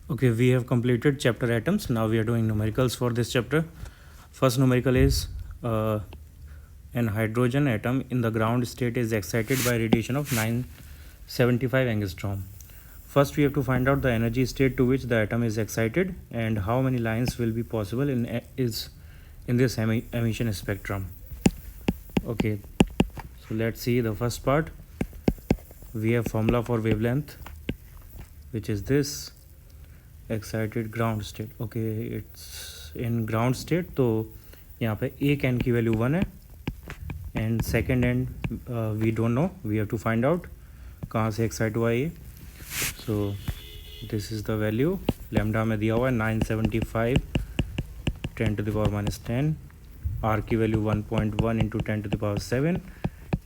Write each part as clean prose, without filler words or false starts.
Okay, we have completed chapter atoms. Now we are doing numericals for this chapter. First numerical is an hydrogen atom in the ground state is excited by radiation of 975 angstrom. First, we have to find out the energy state to which the atom is excited and how many lines will be possible in this emission spectrum. Okay, so let's see the first part. We have formula for wavelength, which is this. Excited ground state. Okay, it's in ground state. तो यहाँ पे एक n की value 1 है and second and we don't know, we have to find out कहाँ से excite हुआ ये. So this is the value. Lambda में दिया हुआ है 975 10⁻⁻10. आर की value 1.1 into 10⁻7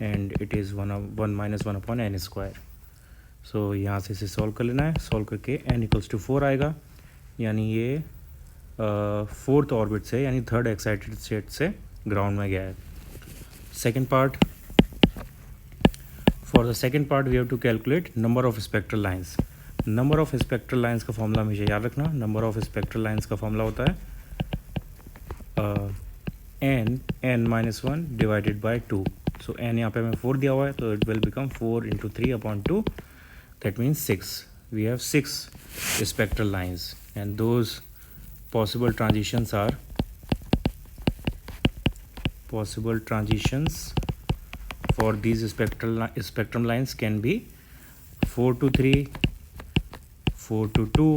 and it is 1 - 1/n². So यहाँ से इसे सॉल्व कर लेना है. सॉल्व करके n = 4 आएगा, यानी ये फोर्थ ऑर्बिट से यानी थर्ड एक्साइटेड स्टेट से ग्राउंड में गया है. Second part. For the second part we have to calculate number of spectral lines. Number of spectral lines का फॉर्मूला हमेशा याद रखना. नंबर ऑफ स्पेक्ट्रल लाइंस का फॉर्मूला होता है n-1 divided by 2. So n यहाँ पे हमें 4 दिया हुआ है, तो it will become 4 × 3/2. That means 6. We have 6 spectral lines, and those possible transitions for these spectrum lines can be 4 to 3, 4 to 2,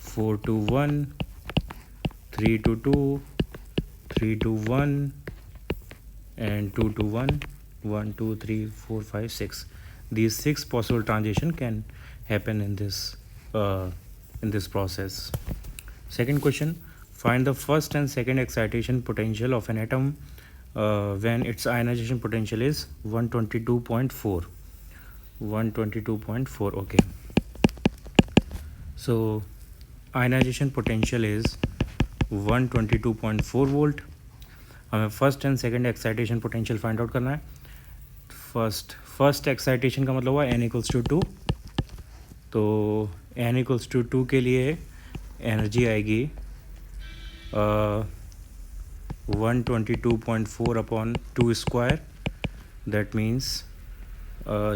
4 to 1, 3 to 2, 3 to 1, and 2 to 1, 1, 2, 3, 4, 5, 6. These 6 possible transition can happen in this process. Second question: find the first and second excitation potential of an atom when its ionization potential is 122.4. 122.4. Okay, so ionization potential is 122.4 volt. हमें first and second excitation potential find out करना है. First excitation का मतलब हुआ n = 2. तो n = 2 के लिए energy आएगी 122.4/2². दैट मीन्स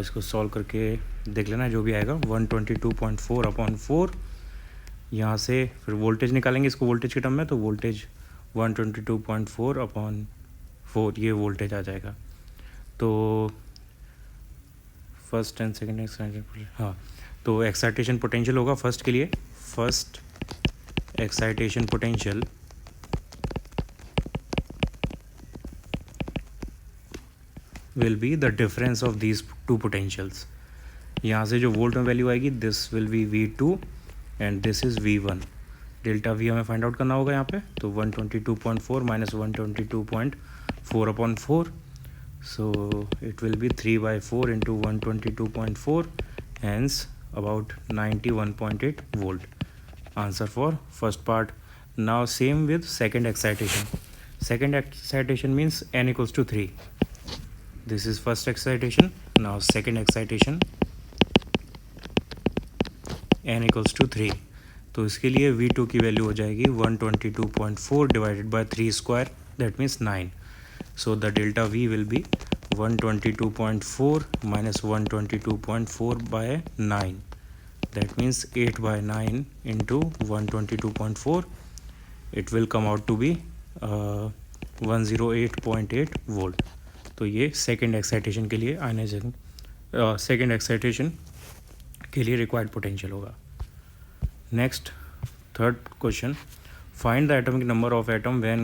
इसको सॉल्व करके देख लेना जो भी आएगा. 122.4/4. यहाँ से फिर वोल्टेज निकालेंगे इसको वोल्टेज के टर्म में, तो वोल्टेज 122.4/4 ये वोल्टेज आ जाएगा. तो फर्स्ट एंड सेकेंड एक्साइटेशन, हाँ, तो एक्साइटेशन पोटेंशियल होगा फर्स्ट के लिए. First excitation potential will be the difference of these two potentials. यहाँ से जो वोल्ट में वैल्यू आएगी this will be V2 and this is V1. Delta V हमें फाइंड आउट करना होगा यहाँ पे. तो 122.4 - 122.4/4. So it will be 3/4 into 122.4, hence about 91.8 volt. Answer for first part. Now same with second excitation. Second excitation means n = 3. This is first excitation. Now second excitation, n = 3. तो इसके लिए V2 की value हो जाएगी 122.4 divided by 3². That means 9. So the delta V will be 122.4 minus 122.4/9. That means 8/9 into 122.4. It will come out to be 108.8 volt. तो ये second excitation के लिए आयनाइजेशन सेकेंड एक्साइटेशन के लिए रिक्वायर्ड पोटेंशियल होगा. Next third question. Find the atomic number of atom when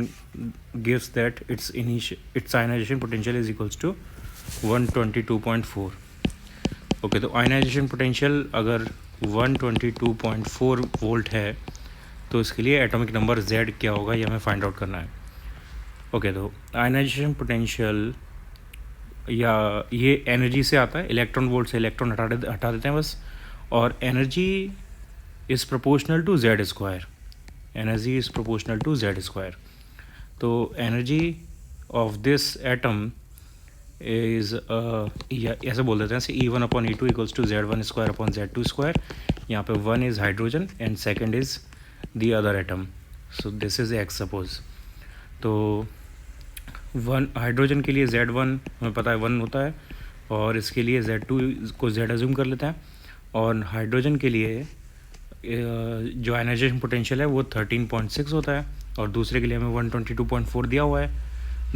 gives that its ionization potential is equals to 122.4. Okay, तो ionization potential अगर 122.4 volt है तो इसके लिए एटॉमिक नंबर Z क्या होगा ये हमें फाइंड आउट करना है. ओके, तो ionization potential या ये एनर्जी से आता है. इलेक्ट्रॉन वोल्ट से इलेक्ट्रॉन हटा देते हैं बस. और energy is proportional to Z². Energy is proportional to Z². तो energy of this atom is ऐसे बोल देते हैं E1/E2 = Z1² / Z2². यहाँ पे 1 is hydrogen and second is the other atom, so this is x suppose. तो 1 hydrogen के लिए Z1 हमें पता है 1 होता है, और इसके लिए Z2 को Z अज्यूम कर लेते हैं, और हाइड्रोजन के लिए जो आयनाइजेशन पोटेंशियल है वो 13.6 होता है, और दूसरे के लिए हमें 122.4 दिया हुआ है।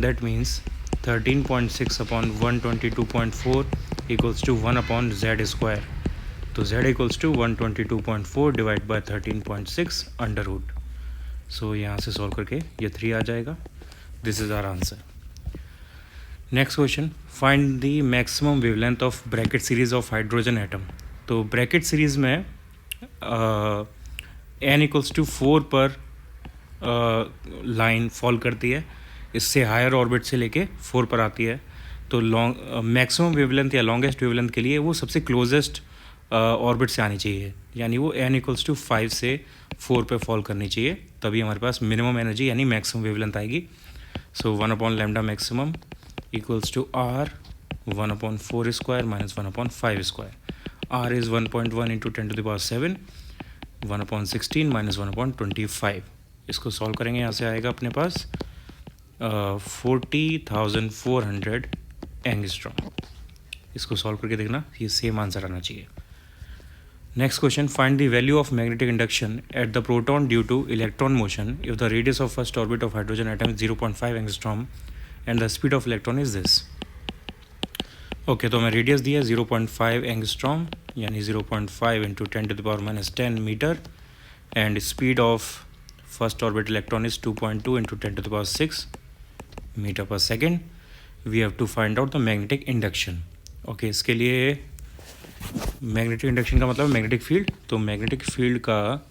That means 13.6 upon 122.4 equals to 1 upon Z square. तो Z equals to 122.4 divide by 13.6 under root. So यहाँ से सॉल्व करके ये 3 आ जाएगा। This is our answer. Next question, find the maximum wavelength of Brackett series of hydrogen atom. तो Brackett series में n equals to 4 पर लाइन फॉल करती है, इससे हायर ऑर्बिट से लेके 4 पर आती है। तो मैक्सिमम वेवलेंथ या लॉन्गेस्ट वेवलेंथ के लिए वो सबसे क्लोजेस्ट ऑर्बिट से आनी चाहिए, यानी वो n इक्वल्स टू 5 से 4 पे फॉल करनी चाहिए, तभी हमारे पास मिनिमम एनर्जी यानी मैक्सिमम वेवलेंथ आएगी। So 1 upon lambda maximum equals to r 1 upon 4 square minus 1 upon 5 square. r is 1.1 into 10 to the power 7, 1 upon 16 minus 1 upon 25। इसको सॉल्व करेंगे, यहाँ से आएगा अपने पास 40,400 एंगस्ट्रॉम। इसको सॉल्व करके देखना, ये सेम आंसर आना चाहिए। Next question, find the value of magnetic induction at the proton due to electron motion if the radius of first orbit of hydrogen atom 0.5 angstrom and the speed of electron is this. Okay, तो हमें radius दिया 0.5 angstrom यानी 0.5 into 10 to the power minus 10 metre, and speed of first orbit electron is 2.2 into 10 to the power 6 metre पर second. We have to find out the magnetic induction. Okay, इसके लिए magnetic induction का मतलब magnetic field, तो magnetic field का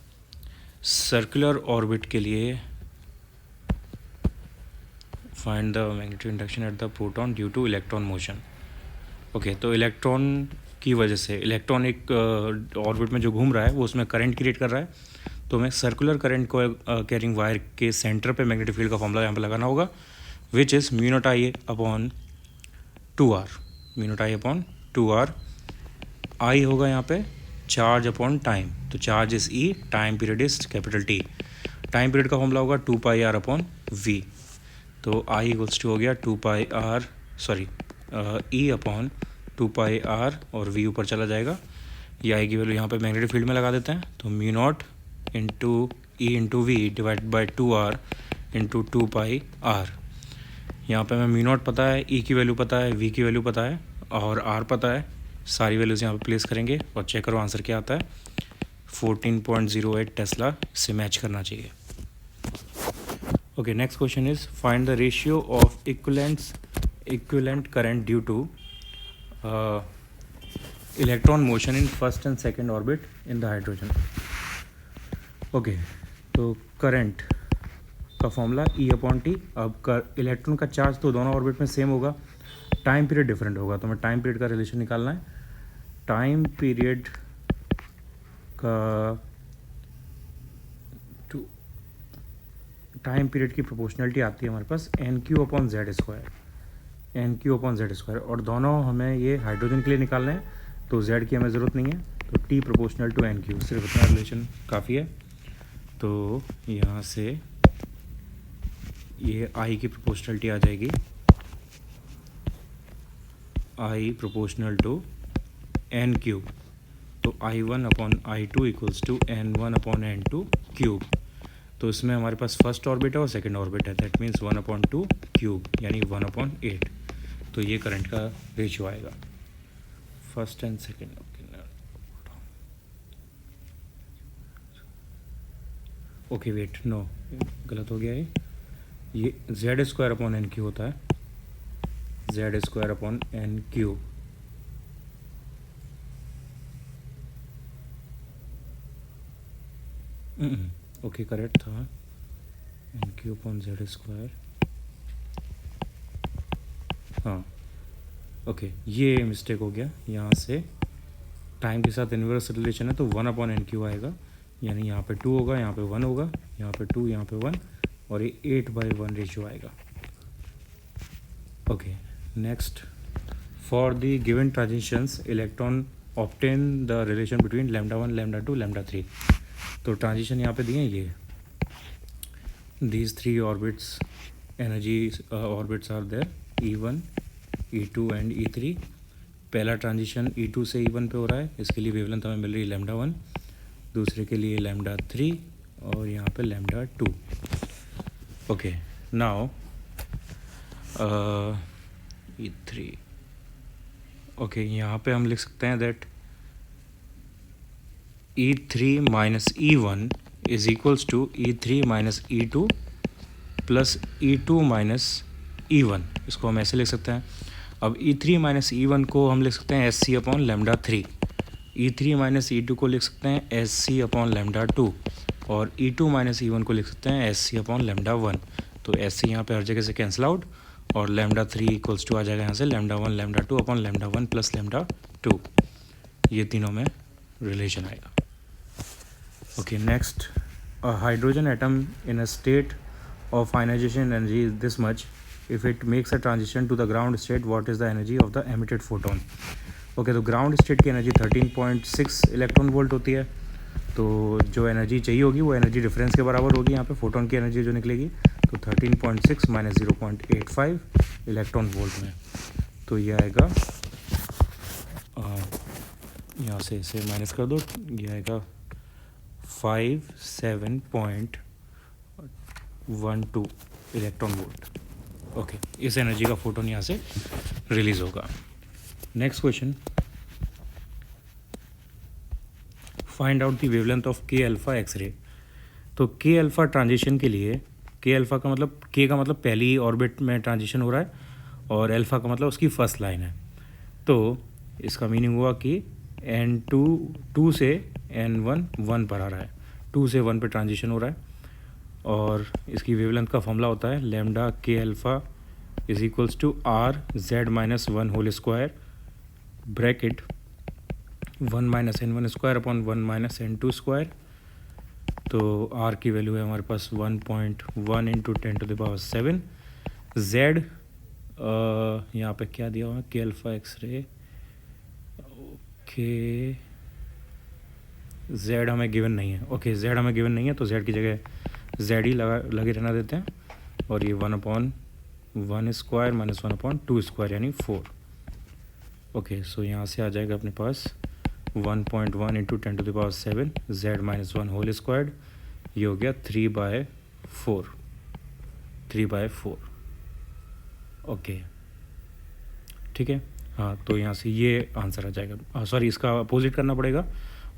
circular orbit के लिए find the magnetic induction at the proton due to electron motion. Okay, तो इलेक्ट्रॉन की वजह से इलेक्ट्रॉन एक ऑर्बिट में जो घूम रहा है वो उसमें करंट क्रिएट कर रहा है, तो हमें सर्कुलर करंट को कैरिंग वायर के सेंटर पे मैग्नेटिक फील्ड का फॉर्मूला यहाँ पे लगाना होगा, which is mu not I upon 2r। Mu not I upon 2r, आई होगा यहाँ पे चार्ज अपॉन टाइम, तो charge is E, time period is capital T. Time period का फॉर्मूला होगा 2 पाई आर अपॉन वी, तो आई इक्वल्स टू हो गया 2 pi R sorry E upon 2 pi R, और वी ऊपर चला जाएगा। ये आई की वैल्यू यहाँ पे मैग्नेटिक फील्ड में लगा देते हैं, तो mu naught into E into V divide by 2r into 2 pi R. यहाँ पे हमें म्यू नॉट पता है, ई की वैल्यू पता है, वी की वैल्यू पता है, और आर पता है। सारी वैल्यूज़ यहाँ पे प्लेस करेंगे और चेक करो आंसर क्या आता है। 14.08 टेस्ला से मैच करना चाहिए। Okay, next question is find the ratio of equivalent current due to electron motion in first and second orbit in the hydrogen. Okay, तो करंट का फॉर्मूला ई अपॉन टी। अब इलेक्ट्रॉन का चार्ज तो दोनों orbit में same होगा, time period different होगा, तो हमें टाइम पीरियड का रिलेशन निकालना है। टाइम पीरियड का टाइम पीरियड की प्रोपोर्शनलिटी आती है हमारे पास N Q upon Z square, N Q upon Z square, और दोनों हमें ये हाइड्रोजन के लिए निकालना है, तो जेड की हमें ज़रूरत नहीं है, तो T proportional to N cube, सिर्फ इतना रिलेशन काफ़ी है। तो यहाँ से ये आई की प्रोपोर्शनलिटी आ जाएगी, I proportional to N cube, तो I1 upon I2 equals to N1 upon N2 cube. तो इसमें हमारे पास फर्स्ट ऑर्बिट है और सेकंड ऑर्बिट है, दैट मीन्स 1 अपॉन 2 क्यूब यानी 1 अपॉन 8। तो ये करंट का रेशियो आएगा first and second. Okay wait, no गलत हो गया ये Z square upon N Q होता है, Z square upon N Q. Okay correct था, N Q upon Z square. हाँ ओके, ये मिस्टेक हो गया, यहाँ से टाइम के साथ इन्वर्स रिलेशन है, तो 1 अपॉन एन क्यू आएगा, यानी यहाँ पे 2 होगा, यहाँ पे 1 होगा, यहाँ पे 2, यहाँ पे 1, और ये 8/1 रेशियो आएगा। Okay next, for the given transitions electron obtain the relation between lambda 1, lambda 2, lambda 3. तो ट्रांजिशन यहाँ पे दिए हैं ये, these three orbits energy orbits are there, E1, E2 and E3. पहला ट्रांजिशन E2 से E1 पे हो रहा है, इसके लिए वेवलेंथ हमें मिल रही है लैम्डा 1, दूसरे के लिए लैम्डा 3 और यहाँ पे lambda 2. Okay, now E3. Okay, यहाँ पे हम लिख सकते हैं that E3 minus E1 is equals to E3 minus E2 plus E2 minus E1. इसको हम ऐसे लिख सकते हैं. अब E3 माइनस E1 को हम लिख सकते हैं S C upon lambda 3. E3 minus E2 को लिख सकते हैं एस सी अपॉन लैम्डा 2 और E2 माइनस E1 को लिख सकते हैं एस सी अपॉन लैम्डा 1. तो एस सी यहाँ पर हर जगह से कैंसिल आउट और लैम्डा 3 इक्वल्स टू आ जाएगा यहाँ से lambda 1 lambda 2 upon lambda 1 plus lambda 2. ये तीनों में रिलेशन आएगा. Okay, next, a hydrogen atom in a state of ionization energy is this much. If it makes a transition to the ground state, what is the energy of the emitted photon? Okay, तो ground state की energy 13.6 electron volt होती है. तो जो energy चाहिए होगी वो energy difference के बराबर होगी. यहाँ पे फोटोन की एनर्जी जो निकलेगी तो 13.6 माइनस 0.85 इलेक्ट्रॉन वोल्ट में. तो ये आएगा, यहाँ से इसे माइनस कर दो, ये आएगा 57.12 इलेक्ट्रॉन वोल्ट. ओके, इस एनर्जी का फोटोन यहाँ से रिलीज होगा. Next question, find out the wavelength of के अल्फा एक्सरे. तो के अल्फा ट्रांजिशन के लिए, के अल्फा का मतलब, के का मतलब पहली ऑर्बिट में ट्रांजिशन हो रहा है और अल्फा का मतलब उसकी फर्स्ट लाइन है. तो इसका मीनिंग हुआ कि N2 से N1 1 पर आ रहा है, 2 से 1 पे ट्रांजिशन हो रहा है. और इसकी वेवलेंथ का फॉर्मूला होता है लैम्डा के alpha is equals to R Z minus 1 whole square bracket 1 minus N1 square upon 1 minus N2 square. तो आर की वैल्यू है हमारे पास 1.1 इंटू 10⁻7. जेड यहाँ पे क्या दिया हुआ, के अल्फ़ा एक्सरे. ओके, जेड हमें गिवन नहीं है. ओके, जेड हमें गिवन नहीं है तो जेड की जगह जेड ही लगे रहना देते हैं. और ये 1/1 स्क्वायर माइनस 1/2 स्क्वायर यानी 4. ओके, सो यहाँ से आ जाएगा अपने पास 1.1 into 10⁻7 Z minus 1 whole squared. ये हो गया 3/4. ओके, ठीक है. हाँ, तो यहाँ से ये आंसर आ जाएगा. सॉरी, इसका अपोजिट करना पड़ेगा.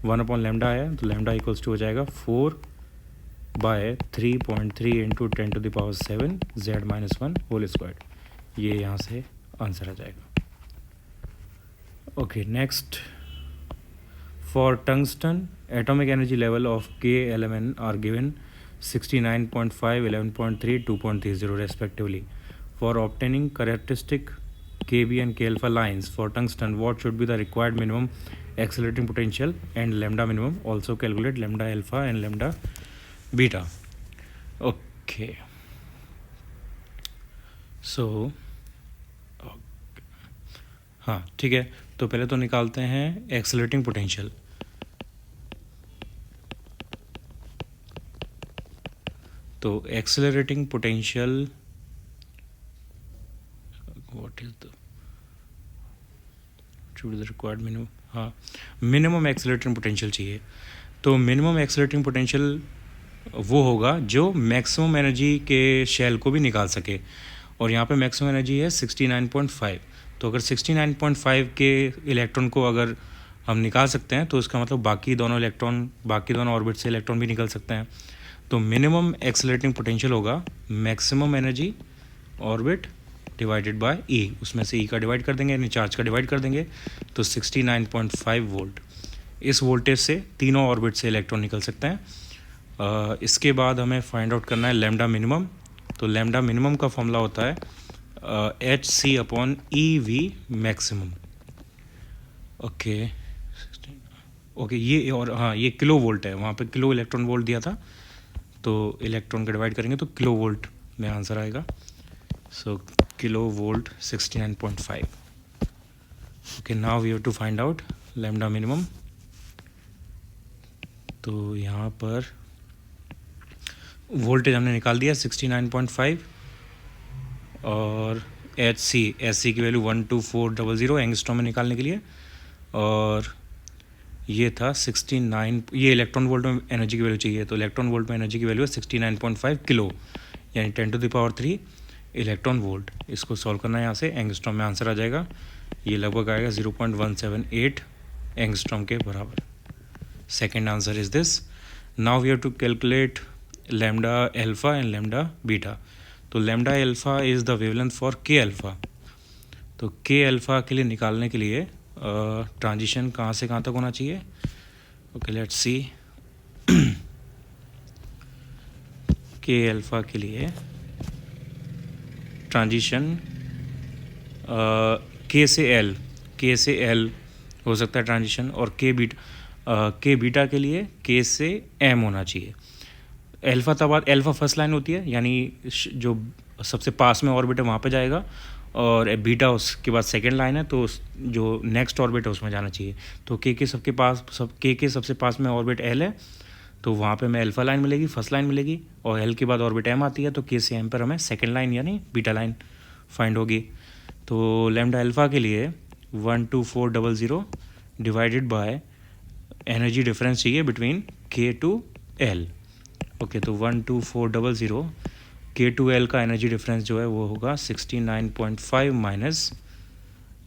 1 अपॉन लैम्डा आया तो लैम्डा इक्वल्स टू हो जाएगा 4/3.3 into 10⁻7 Z minus 1 whole squared. ये यहाँ से आंसर आ जाएगा. Okay, next, for tungsten atomic energy level of K element are given 69.5, 11.3, 2.30 respectively. For obtaining characteristic Kb and K alpha lines for tungsten, what should be the required minimum accelerating potential and lambda minimum? Also calculate lambda alpha and lambda beta. Okay, so हाँ ठीक है. तो पहले तो निकालते हैं accelerating potential. तो accelerating potential what is the should the required minimum. हाँ, मिनिमम एक्सेलरेटिंग पोटेंशियल चाहिए. तो मिनिमम एक्सेलरेटिंग पोटेंशियल वो होगा जो मैक्सिमम एनर्जी के शेल को भी निकाल सके. और यहाँ पे मैक्सिमम एनर्जी है 69.5. तो अगर 69.5 के इलेक्ट्रॉन को अगर हम निकाल सकते हैं तो इसका मतलब बाकी दोनों ऑर्बिट से इलेक्ट्रॉन भी निकल सकते हैं. तो मिनिमम एक्सेलरेटिंग पोटेंशियल होगा maximum energy orbit divided by E. उसमें से ई का डिवाइड कर देंगे यानी चार्ज का डिवाइड कर देंगे तो 69.5 वोल्ट. इस वोल्टेज से तीनों ऑर्बिट से इलेक्ट्रॉन निकल सकते हैं. इसके बाद हमें फाइंड आउट करना है लैम्डा मिनिमम. तो लैम्डा मिनिमम का फॉर्मूला होता है H C upon E V maximum. Okay, ये और हाँ, ये किलो वोल्ट है. वहाँ पे किलो इलेक्ट्रॉन वोल्ट दिया था तो इलेक्ट्रॉन का डिवाइड करेंगे तो किलो वोल्ट में आंसर आएगा. So kilo volt 69.5. Okay, now we have to find out lambda minimum, तो यहाँ पर वोल्टेज हमने निकाल दिया 69.5 और एच सी की वैल्यू 12400 एंगस्ट्रॉम में निकालने के लिए, और ये था 69, ये इलेक्ट्रॉन वोल्ट में एनर्जी की वैल्यू चाहिए, तो इलेक्ट्रॉन वोल्ट में एनर्जी की वैल्यू है 69.5 किलो, यानी 10⁻³ इलेक्ट्रॉन वोल्ट। इसको सॉल्व करना है यहाँ से, एंगस्ट्रॉम में आंसर आ जाएगा, ये लगभग आएगा 0.178 एंगस्ट्रॉम के बराबर। Second answer is this. Now we have to calculate lambda alpha and lambda beta. तो lambda alpha is the wavelength for K alpha. तो के अल्फा के लिए निकालने के लिए ट्रांजिशन कहाँ से कहाँ तक होना चाहिए? Okay, let's see. के अल्फा के लिए ट्रांजिशन के से एल हो सकता है ट्रांजिशन, और के बीटा के लिए के से एम होना चाहिए। अल्फा तब बाद अल्फा फर्स्ट लाइन होती है, यानी जो सबसे पास में ऑर्बिट है वहाँ पे जाएगा, और बीटा उसके बाद सेकंड लाइन है, तो जो नेक्स्ट ऑर्बिट है उसमें जाना चाहिए। तो के के सबसे पास में ऑर्बिट एल है, तो वहाँ पे हमें अल्फा लाइन मिलेगी, फर्स्ट लाइन मिलेगी, और एल के बाद ऑर्बिट एम आती है, तो के से एम पर हमें सेकेंड लाइन यानी बीटा लाइन फाइंड होगी। तो लैम्डा अल्फा के लिए 12400 डिवाइडेड बाय एनर्जी डिफरेंस चाहिए बिटवीन के टू एल। ओके, तो 12400 के टू एल का एनर्जी डिफरेंस जो है वो होगा 69.5 माइनस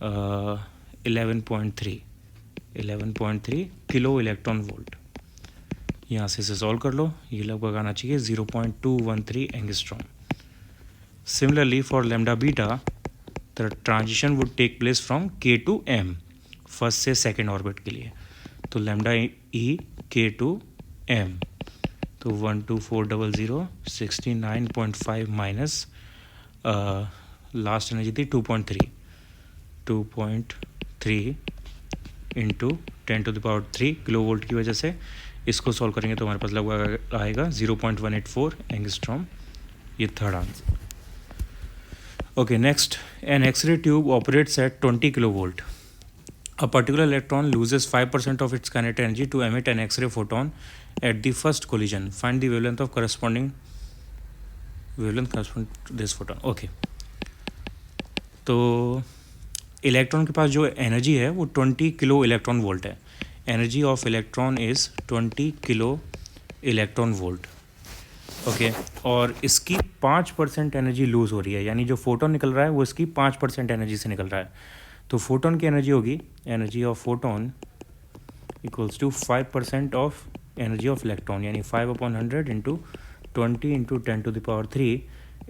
11.3 किलो इलेक्ट्रॉन वोल्ट। यहाँ से इसे सॉल्व कर लो, ये लगभग आना चाहिए 0.213 angstrom. Similarly for lambda beta the transition would take place from K to M, first से सेकेंड ऑर्बिट के लिए। तो लैम्डा ई के टू एम, तो 12400 69.5 माइनस लास्ट एनर्जी थी 2.3 इंटू 10⁻³ किलो वोल्ट की वजह से इसको सॉल्व करेंगे तो हमारे पास लगभग आएगा 0.184 एंगस्ट्रॉम। ये third answer. Okay, next, an X ray tube operates at 20 kilo volt. A particular electron loses 5% of its kinetic energy to emit an X-ray photon at the first collision. Find the wavelength corresponding to this photon. Okay. तो electron के पास जो energy है वो 20 kilo electron volt है. Energy of electron is 20 kilo electron volt. Okay, और इसकी 5% energy loose हो रही है, यानी जो फोटोन निकल रहा है वो इसकी 5% एनर्जी से निकल रहा है. तो फोटोन की एनर्जी होगी, energy of photon equals to 5% of energy of electron, यानी 5/100 इंटू 20 इंटू 10⁻³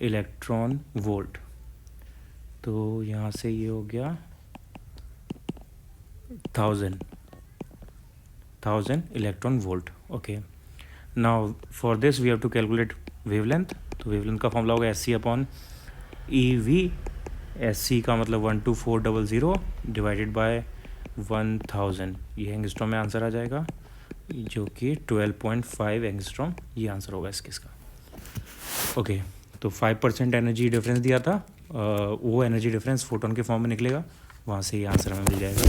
इलेक्ट्रॉन वोल्ट. तो यहाँ से ये हो गया 1000 electron volt. Okay, now for this we have to calculate wavelength. तो वेवलेंथ का फॉर्मूला होगा SC/EV. SC का मतलब 12400 डिवाइडेड बाय 1000. ये एंगस्ट्रॉम में आंसर आ जाएगा, जो कि 12.5 एंगस्ट्रॉम. ये आंसर होगा इसका. ओके, तो 5% एनर्जी डिफरेंस दिया था, वो एनर्जी डिफरेंस फोटोन के फॉर्म में निकलेगा, वहाँ से ये आंसर हमें मिल जाएगा.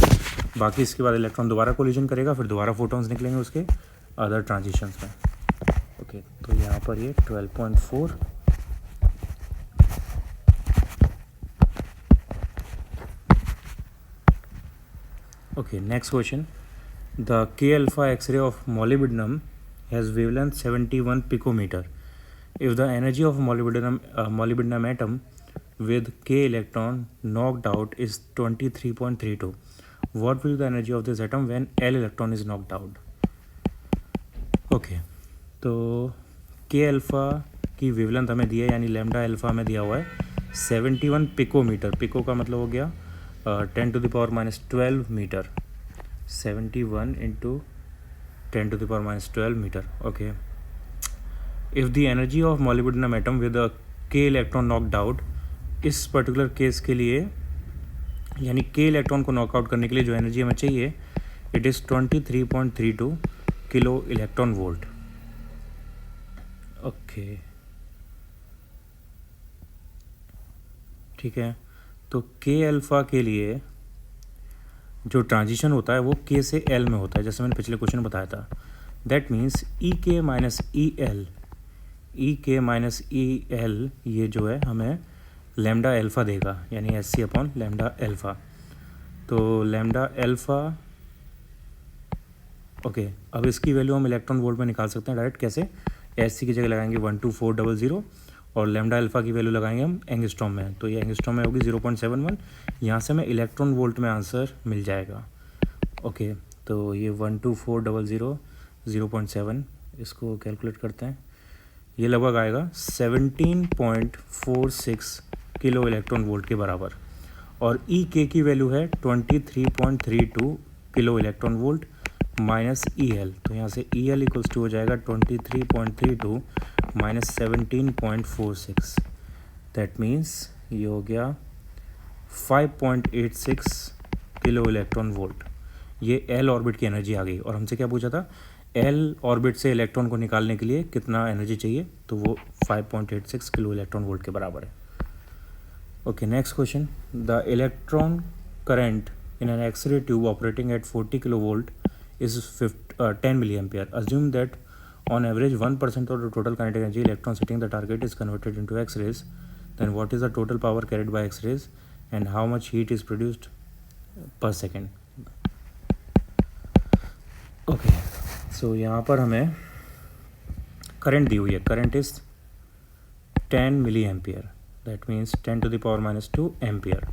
बाकी इसके बाद इलेक्ट्रॉन दोबारा कोलिजन करेगा, फिर दोबारा फोटोन्स निकलेंगे उसके अदर ट्रांजिशंस में. ओके, तो यहाँ पर ये 12.4. Okay, next question. The K alpha X-ray of molybdenum has wavelength 71 picometer. If the energy of molybdenum atom with K electron knocked out is 23.32, what will be the energy of this atom when L electron is knocked out? Okay, तो K alpha की wavelength हमें दिया है, यानी lambda alpha हमें दिया हुआ है 71 पिकोमीटर. पिको का मतलब हो गया 10⁻⁻12 metre. 71 into 10⁻⁻12 metre. Okay, if the energy of molybdenum atom with a K electron knocked out, इस पर्टिकुलर केस के लिए यानी K इलेक्ट्रॉन को नॉकआउट करने के लिए जो एनर्जी हमें चाहिए, it is 23.32 kilo electron volt. Okay, ठीक है. तो K अल्फ़ा के लिए जो ट्रांजिशन होता है वो के से एल में होता है, जैसे मैंने पिछले क्वेश्चन में बताया था. दैट मीन्स ई के माइनस ई एल, ई के माइनस ई एल ये जो है हमें लैम्डा एल्फ़ा देगा, यानी S C upon lambda alpha. तो लैम्डा एल्फ़ा ओके. अब इसकी वैल्यू हम इलेक्ट्रॉन वोल्ट में निकाल सकते हैं डायरेक्ट. कैसे? एस सी की जगह लगाएंगे 12400 और लैम्डा अल्फ़ा की वैल्यू लगाएंगे हम एंगस्ट्रॉम में. तो ये एंगस्ट्रॉम में होगी 0.71. यहाँ से हमें इलेक्ट्रॉन वोल्ट में आंसर मिल जाएगा. ओके. तो ये 12400 0.7, इसको कैलकुलेट करते हैं. ये लगभग आएगा 17.46 किलो इलेक्ट्रॉन वोल्ट के बराबर. और ई के की वैल्यू है 23.32 kilo electron volt minus E L. तो यहाँ से ई एल इक्वल्स टू हो जाएगा 23.32 माइनस 17.46. दैट मीन्स ये हो गया 5.86 किलो इलेक्ट्रॉन वोल्ट. ये एल ऑर्बिट की एनर्जी आ गई. और हमसे क्या पूछा था? एल ऑर्बिट से इलेक्ट्रॉन को निकालने के लिए कितना एनर्जी चाहिए, तो वो 5.86 किलो इलेक्ट्रॉन वोल्ट के बराबर है. Okay, next question. The electron current in an X-ray tube operating at 40 kilovolt is 10 milliampere. Assume that on average 1% of the total kinetic energy electron hitting the target is converted into X-rays. Then what is the total power carried by X-rays and how much heat is produced per second? Okay, so यहाँ पर हमें current दी हुई है. Current is 10 milliampere. That means 10 to the power minus 2 ampere.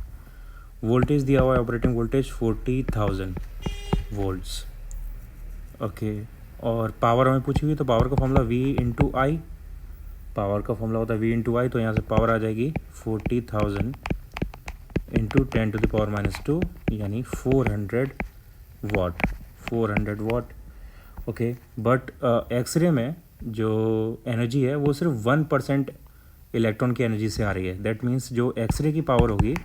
Voltage दिया हुआ है, operating voltage 40,000 volts. Okay. और power हमें पूछी हुई, तो पावर का फॉर्मूला V इंटू आई. पावर का फॉर्मूला होता है V इंटू आई. तो यहाँ से पावर आ जाएगी 40,000 into 10 to the power minus 2, यानी 400 watt. 400 watt. Okay. But X ray में जो एनर्जी है वो सिर्फ 1% इलेक्ट्रॉन की एनर्जी से आ रही है. दैट मीन्स जो एक्सरे की पावर होगी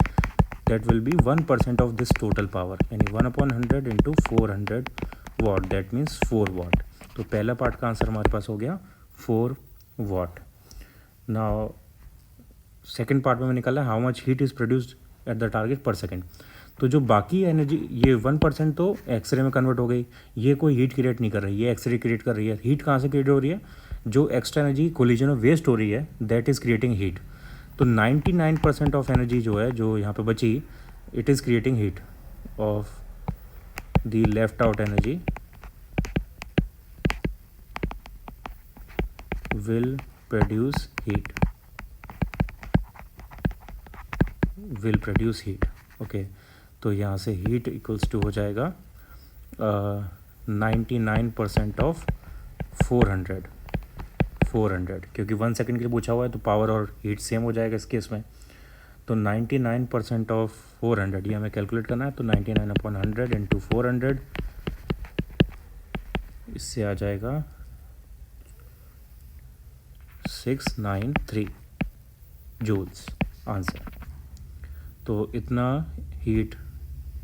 that will be 1% of this total power, यानी 1/100 into 400 watt. that means 4 watt. तो पहला पार्ट का आंसर हमारे पास हो गया 4 watt. नाउ सेकेंड पार्ट में मैं निकाला how much heat is produced at the target पर सेकेंड. तो जो बाकी एनर्जी, ये 1% तो एक्सरे में कन्वर्ट हो गई. ये कोई हीट क्रिएट नहीं कर रही, ये एक्सरे क्रिएट कर रही है. हीट कहाँ से क्रिएट हो रही है? जो एक्स्ट्रा एनर्जी कोलिजन में वेस्ट हो रही है, दैट इज़ क्रिएटिंग हीट. तो 99% ऑफ एनर्जी जो है, जो यहाँ पे बची, it is creating heat of the left out energy will produce heat. Okay. तो यहाँ से हीट इक्वल्स टू हो जाएगा 99% ऑफ 400, क्योंकि 1 सेकेंड के लिए पूछा हुआ है तो पावर और हीट सेम हो जाएगा इस केस में. तो 99% ऑफ 400 ये हमें कैलकुलेट करना है. तो 99/100 इंटू 400, इससे आ जाएगा 693 जूल्स आंसर. तो इतना हीट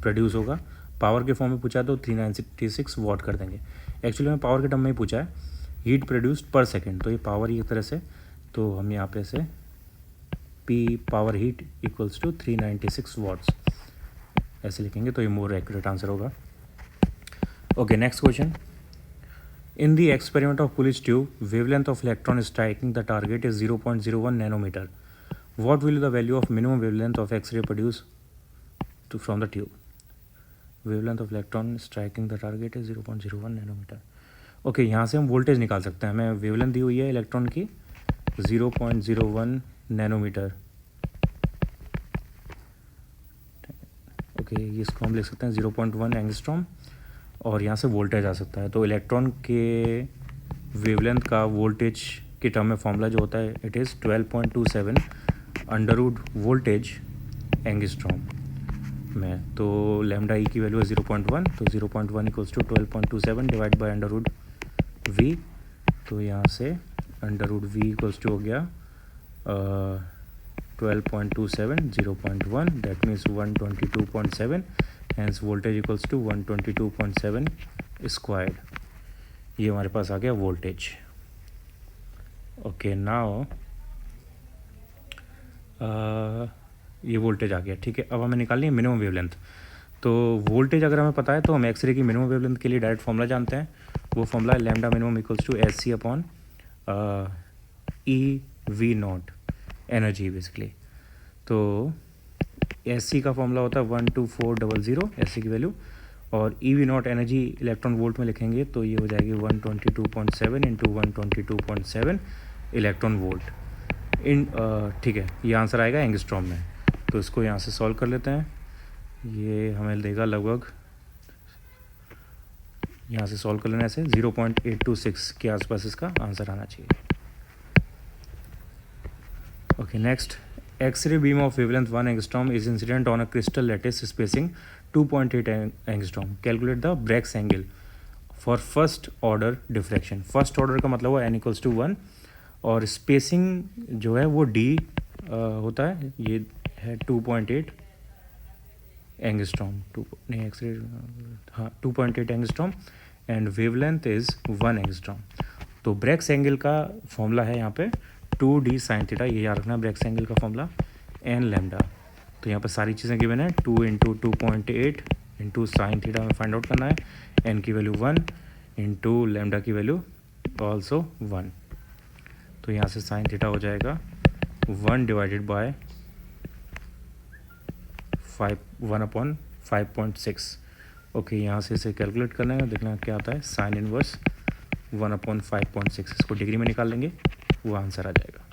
प्रोड्यूस होगा. पावर के फॉर्म में पूछा तो 396 वाट कर देंगे. एक्चुअली में पावर के टर्म में ही पूछा है, हीट प्रोड्यूस्ड पर सेकेंड. तो ये पावर ही एक तरह से, तो हम यहाँ पे से P power heat equals to 396 watts ऐसे लिखेंगे, तो ये मोर एक्यूरेट आंसर होगा. Okay, next question. In the experiment of police tube, wavelength of electron striking the target is 0.01 nanometre. What will be the value of minimum wavelength of X-ray produced from the tube? Wavelength of electron striking the target is 0.01 nanometre. Okay, यहाँ से हम voltage निकाल सकते हैं. हमें wavelength दी हुई है electron की 0.01 नैनोमीटर. ओके, इसको हम लिख सकते हैं 0.1 एंगस्ट्रॉम. और यहाँ से वोल्टेज आ सकता है. तो इलेक्ट्रॉन के वेवलेंथ का वोल्टेज के टर्म में फॉर्मूला जो होता है, it is 12.27 under root voltage angstrom में. तो लैम्डा ई की वैल्यू है 0.1. तो 0.1 equals to 12.27 divide by under root V. तो यहाँ से अंडरवुड वी इक्वल्स टू हो गया 12.27 0.1, that means 122.7. Hence voltage equals to 122.7 squared. ये हमारे पास आ गया वोल्टेज. ओके, नाउ ये वोल्टेज आ गया. ठीक है, अब हमें निकालनी है मिनिमम वेवलेंथ. तो वोल्टेज अगर हमें पता है तो हम एक्सरे की मिनिमम वेवलेंथ के लिए डायरेक्ट फॉर्मूला जानते हैं। वो फॉर्मूला है lambda minimum equals to H C upon E V naught, energy basically. तो एस सी का फॉर्मूला होता है 12400 एस सी की वैल्यू, और ई V naught energy electron volt में लिखेंगे तो ये हो जाएगी 122.7 इंटू 122.7 इलेक्ट्रॉन वोल्ट इन ठीक है, ये आंसर आएगा एंगस्ट्रॉम में। तो इसको यहाँ से सॉल्व कर लेते हैं। ये हमें देगा लगभग, यहाँ से सॉल्व कर लेने से 0.826 के आसपास इसका आंसर आना चाहिए। Okay, next, X-ray beam of wavelength 1 angstrom is incident on a crystal lattice spacing 2.8 angstrom. Calculate the Bragg's angle for first order diffraction. First order का मतलब हुआ n equals to 1, और spacing जो है वो d होता है, ये है 2.8 angstrom, नहीं X-ray, हाँ 2.8 angstrom and wavelength is 1 angstrom. तो ब्रैग्स एंगल का फॉर्मूला है यहाँ पे 2d साइन थीटा, ये याद रखना ब्रैग्स एंगल का फॉर्मूला, एन लैम्डा। तो यहाँ पर सारी चीज़ें गिवन है, 2 इंटू 2.8 इंटू साइन थीटा में फाइंड आउट करना है, एन की वैल्यू 1 इंटू लैम्डा की वैल्यू ऑल्सो 1। तो यहाँ से साइन थीटा हो जाएगा 1 डिवाइडेड बाय 1/5.6। ओके, यहाँ से इसे कैलकुलेट करना है, देखना क्या आता है, साइन इनवर्स 1/5.6, इसको डिग्री में निकाल लेंगे, वो आंसर आ जाएगा।